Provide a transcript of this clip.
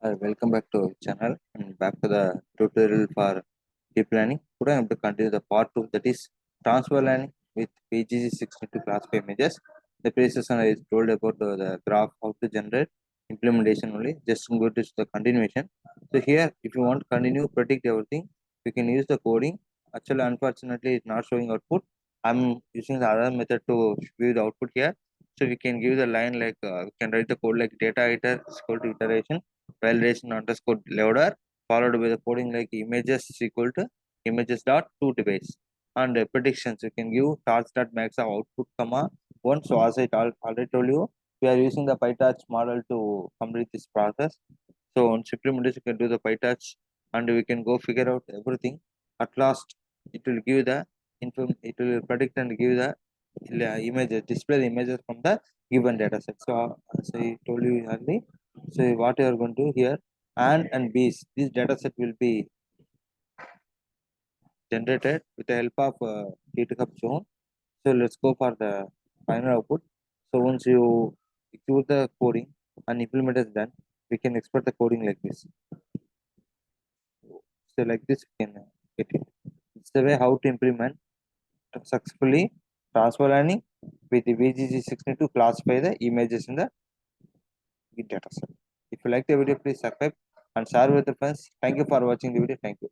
Hi, welcome back to our channel and back to the tutorial for deep learning. Today I am to continue the part 2, that is transfer learning with Vgg16 to classify images. The previous session I told about the graph, how to generate implementation only. Just go to the continuation. So here, if you want to continue predict everything, you can use the coding. Actually, unfortunately, it's not showing output. I'm using the other method to view the output here. So we can give the line like we can write the code like data iter is equal to iteration validation underscore loader followed by the coding like images is equal to images dot to device and predictions you can give starts dot max of output comma one. So as already told you, we are using the Pytorch model to complete this process. So on supplementary you can do the Pytorch and we can go figure out everything. At last it will give the it will predict and give the images, display the images from the given data set. So as I told you earlier, so what you are going to do here, and B's, this data set will be generated with the help of GitHub zone. So let's go for the final output. So once you execute the coding and implement is done, we can export the coding like this. So like this we can get it. It's the way how to implement successfully transfer learning with the VGG16 to classify the images in the Git data set. If you like the video, please subscribe and share with your friends. Thank you for watching the video. Thank you.